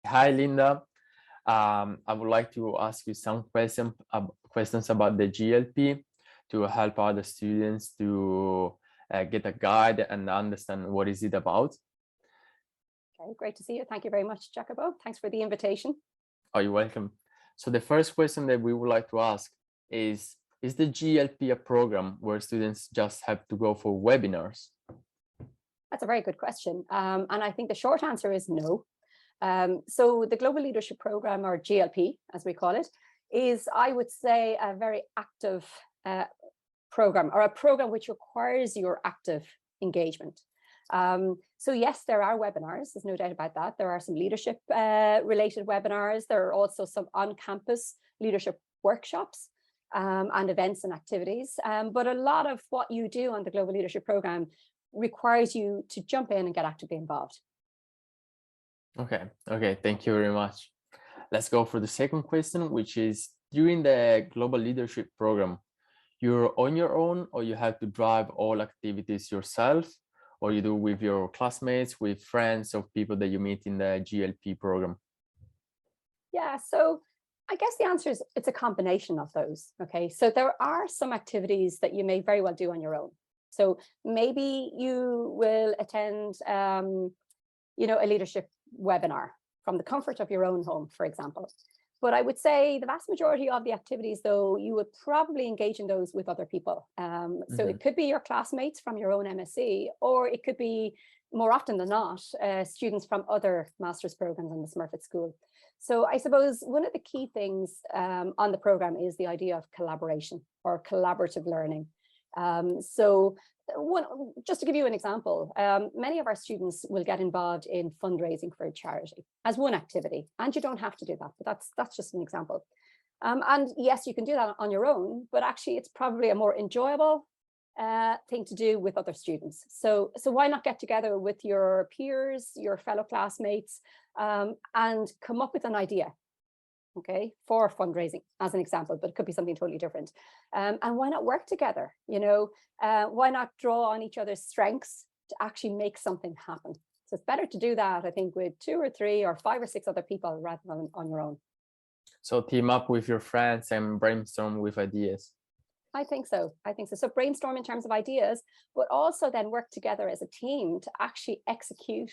Hi, Linda. I would like to ask you some questions about the GLP to help other students to get a guide and understand what is it about. Okay, great to see you. Thank you very much, Jacopo. Thanks for the invitation. Oh, you're welcome. So the first question that we would like to ask is the GLP a program where students just have to go for webinars? That's a very good question. And I think the short answer is no. So the Global Leadership Program, or GLP, as we call it, is, I would say, a very active program, or a program which requires your active engagement. So yes, there are webinars, there's no doubt about that. There are some leadership related webinars. There are also some on-campus leadership workshops and events and activities. But a lot of what you do on the Global Leadership Program requires you to jump in and get actively involved. Okay, thank you very much. Let's go for the second question, which is, during the Global Leadership Program, you're on your own, or you have to drive all activities yourself, or you do with your classmates, with friends, or people that you meet in the GLP program? Yeah, so I guess the answer is it's a combination of those. Okay, so there are some activities that you may very well do on your own. So maybe you will attend, a leadership webinar from the comfort of your own home, for example. But I would say the vast majority of the activities, though, you would probably engage in those with other people. So it could be your classmates from your own MSc, or it could be, more often than not, students from other master's programs in the Smurfit school. So I suppose one of the key things on the program is the idea of collaboration or collaborative learning. Just to give you an example, many of our students will get involved in fundraising for a charity as one activity, and you don't have to do that, but that's just an example. And yes, you can do that on your own, but actually it's probably a more enjoyable thing to do with other students. So why not get together with your peers, your fellow classmates, and come up with an idea, okay, for fundraising, as an example, but it could be something totally different. And why not work together? Why not draw on each other's strengths to actually make something happen? So it's better to do that, I think, with 2 or 3 or 5 or 6 other people rather than on your own. So team up with your friends and brainstorm with ideas. I think so. So brainstorm in terms of ideas, but also then work together as a team to actually execute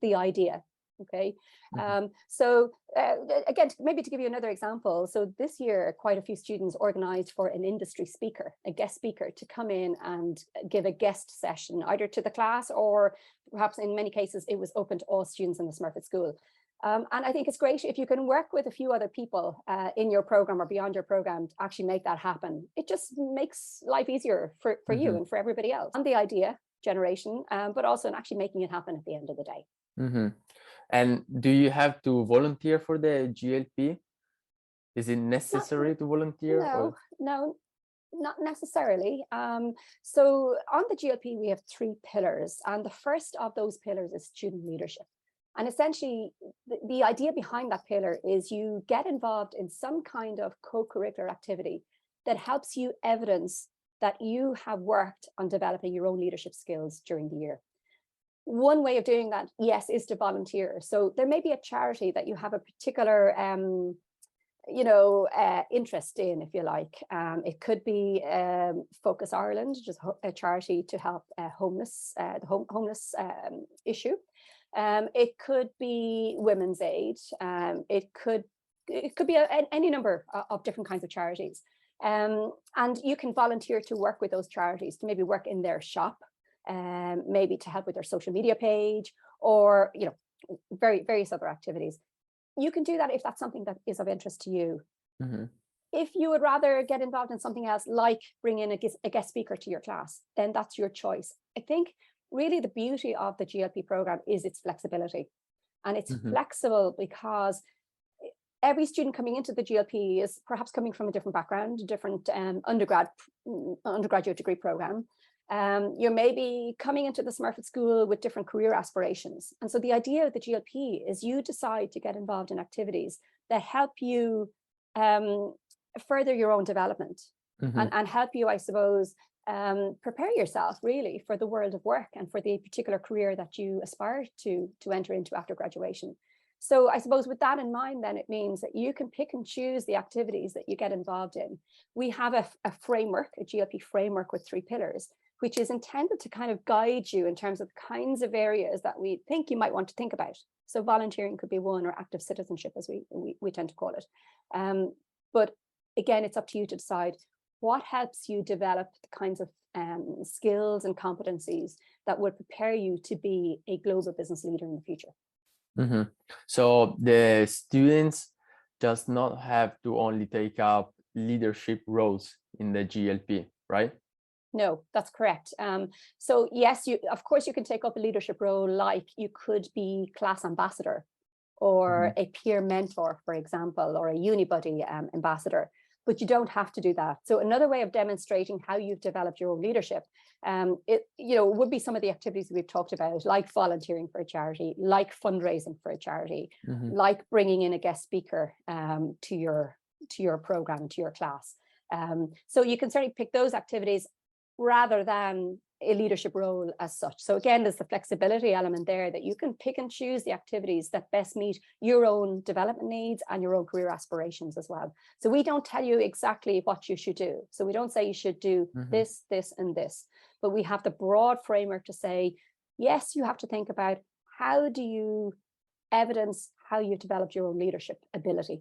the idea. Okay. Again, maybe to give you another example. So this year, quite a few students organized for an industry speaker, a guest speaker, to come in and give a guest session, either to the class, or perhaps in many cases, it was open to all students in the Smurfit school. And I think it's great if you can work with a few other people in your program or beyond your program to actually make that happen. It just makes life easier for you and for everybody else. And the idea generation, but also in actually making it happen at the end of the day. And do you have to volunteer for the GLP? Is it necessary to volunteer? No, not necessarily. So on the GLP, we have 3 pillars, and the first of those pillars is student leadership. And essentially, the idea behind that pillar is you get involved in some kind of co-curricular activity that helps you evidence that you have worked on developing your own leadership skills during the year. One way of doing that, yes, is to volunteer. So there may be a charity that you have a particular interest in, if you like. It could be Focus Ireland, just a charity to help the homeless issue. It could be Women's Aid. It could be any number of different kinds of charities. And you can volunteer to work with those charities, to maybe work in their shop, maybe to help with their social media page, or various other activities. You can do that if that's something that is of interest to you. If you would rather get involved in something else, like bring in a guest speaker to your class, then that's your choice. I think really the beauty of the GLP program is its flexibility. And it's flexible because every student coming into the GLP is perhaps coming from a different background, a different undergraduate degree program. You may be coming into the Smurfit school with different career aspirations. And so the idea of the GLP is you decide to get involved in activities that help you further your own development and help you, I suppose, prepare yourself really for the world of work and for the particular career that you aspire to enter into after graduation. So I suppose with that in mind, then it means that you can pick and choose the activities that you get involved in. We have a framework, a GLP framework with 3 pillars, which is intended to kind of guide you in terms of the kinds of areas that we think you might want to think about. So volunteering could be one, or active citizenship, as we tend to call it. But again, it's up to you to decide what helps you develop the kinds of skills and competencies that would prepare you to be a global business leader in the future. So the students does not have to only take up leadership roles in the GLP, right? No, that's correct. So yes, of course you can take up a leadership role, like you could be class ambassador or a peer mentor, for example, or a unibuddy ambassador, but you don't have to do that. So another way of demonstrating how you've developed your own leadership, it would be some of the activities that we've talked about, like volunteering for a charity, like fundraising for a charity, like bringing in a guest speaker to your program, to your class. So you can certainly pick those activities rather than a leadership role as such. So again, there's the flexibility element there, that you can pick and choose the activities that best meet your own development needs and your own career aspirations as well. So we don't tell you exactly what you should do. So we don't say you should do this, this, and this, but we have the broad framework to say, yes, you have to think about how do you evidence how you've developed your own leadership ability.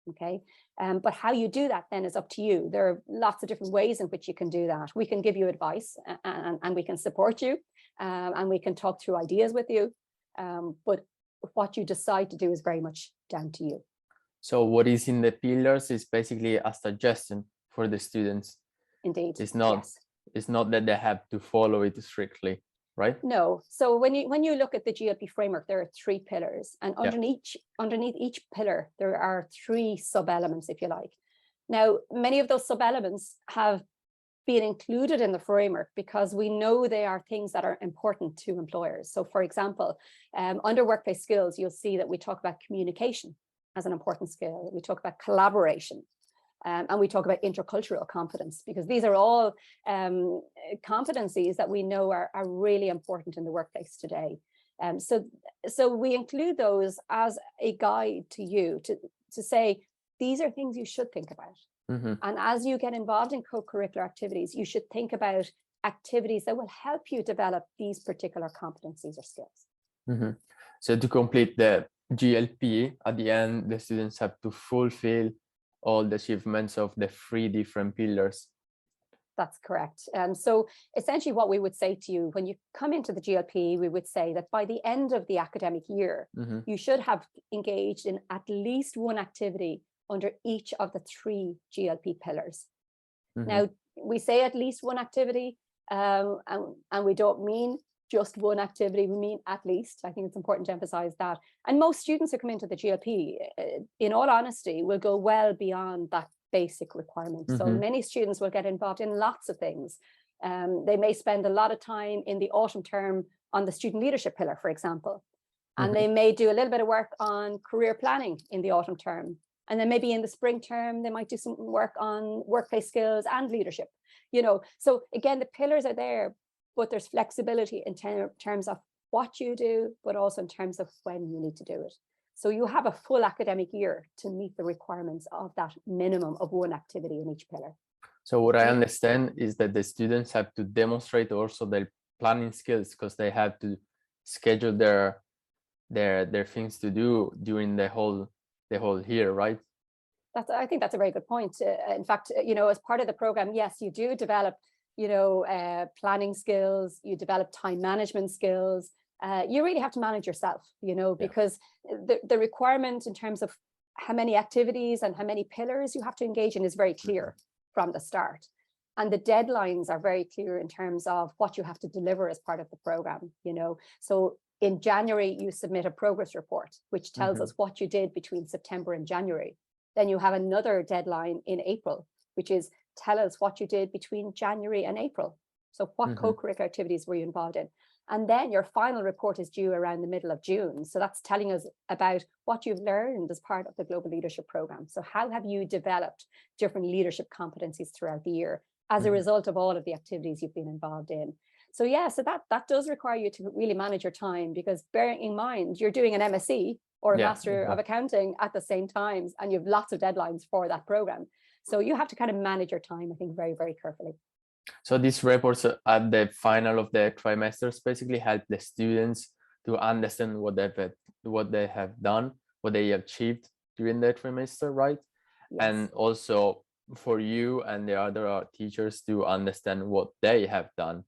Okay, but how you do that then is up to you. There are lots of different ways in which you can do that. We can give you advice and we can support you and we can talk through ideas with you. But what you decide to do is very much down to you. So what is in the pillars is basically a suggestion for the students. Indeed. It's not, yes. It's not that they have to follow it strictly, right? No. So when you look at the GLP framework, there are 3 pillars, and underneath each pillar, there are 3 sub-elements, if you like. Now, many of those sub-elements have been included in the framework because we know they are things that are important to employers. So for example, under workplace skills, you'll see that we talk about communication as an important skill. We talk about collaboration. And we talk about intercultural competence, because these are all competencies that we know are really important in the workplace today. So we include those as a guide to you to say, these are things you should think about. And as you get involved in co-curricular activities, you should think about activities that will help you develop these particular competencies or skills. So to complete the GLP, at the end, the students have to fulfill all the achievements of the 3 different pillars. That's correct. So essentially what we would say to you when you come into the GLP, we would say that by the end of the academic year, you should have engaged in at least one activity under each of the 3 GLP pillars. Now, we say at least one activity, and we don't mean just one activity, we mean at least. I think it's important to emphasize that. And most students who come into the GLP, in all honesty, will go well beyond that basic requirement. So many students will get involved in lots of things. They may spend a lot of time in the autumn term on the student leadership pillar, for example. And they may do a little bit of work on career planning in the autumn term. And then maybe in the spring term, they might do some work on workplace skills and leadership. So again, the pillars are there, but there's flexibility in terms of what you do, but also in terms of when you need to do it. So you have a full academic year to meet the requirements of that minimum of one activity in each pillar. So what I understand is that the students have to demonstrate also their planning skills, because they have to schedule their things to do during the whole year, right? I think that's a very good point. In fact, as part of the program, yes, you do develop planning skills, you develop time management skills. You really have to manage yourself, because the requirement in terms of how many activities and how many pillars you have to engage in is very clear from the start. And the deadlines are very clear in terms of what you have to deliver as part of the program, So in January, you submit a progress report, which tells us what you did between September and January. Then you have another deadline in April, which is tell us what you did between January and April. So what co-curricular activities were you involved in? And then your final report is due around the middle of June. So that's telling us about what you've learned as part of the Global Leadership Program. So how have you developed different leadership competencies throughout the year as a result of all of the activities you've been involved in? So so that does require you to really manage your time, because bearing in mind, you're doing an MSc or a Yeah, Master of exactly. Accounting at the same times, and you have lots of deadlines for that program. So you have to kind of manage your time, I think, very, very carefully. So these reports at the final of the trimesters basically help the students to understand what they have done, what they achieved during the trimester, right? Yes. And also for you and the other teachers to understand what they have done,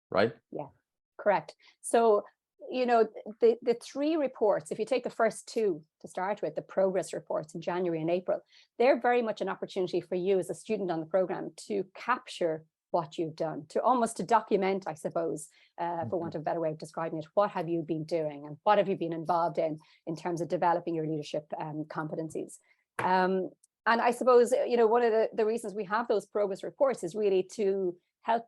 right? Yeah, correct. So, you know, the three reports, if you take the first two to start with, the progress reports in January and April, they're very much an opportunity for you as a student on the program to capture what you've done, to almost to document, I suppose, for want of a better way of describing it. What have you been doing and what have you been involved in terms of developing your leadership competencies? And I suppose, you know, one of the reasons we have those progress reports is really to help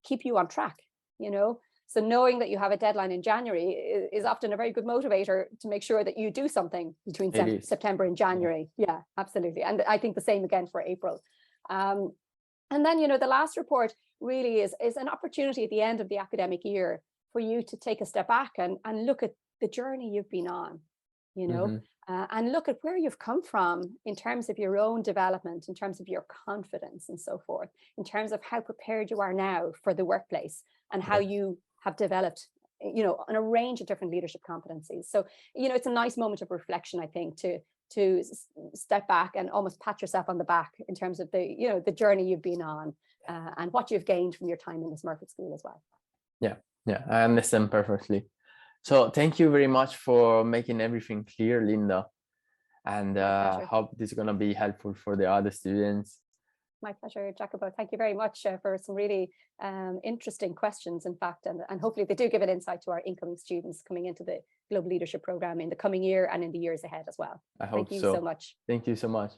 keep you on track, you know. So knowing that you have a deadline in January is often a very good motivator to make sure that you do something between September and January. Yeah, absolutely. And I think the same again for April. And then, you know, the last report really is an opportunity at the end of the academic year for you to take a step back and look at the journey you've been on, you know, and look at where you've come from in terms of your own development, in terms of your confidence and so forth, in terms of how prepared you are now for the workplace and how you have developed, you know, on a range of different leadership competencies. So, you know, it's a nice moment of reflection, I think, to step back and almost pat yourself on the back in terms of the, you know, the journey you've been on and what you've gained from your time in the Smurfit School as well. Yeah, I understand perfectly. So thank you very much for making everything clear, Linda. And hope this is going to be helpful for the other students. My pleasure, Jacopo. Thank you very much for some really interesting questions, in fact, and hopefully they do give an insight to our incoming students coming into the Global Leadership Program in the coming year and in the years ahead as well. I hope Thank you so much. Thank you so much.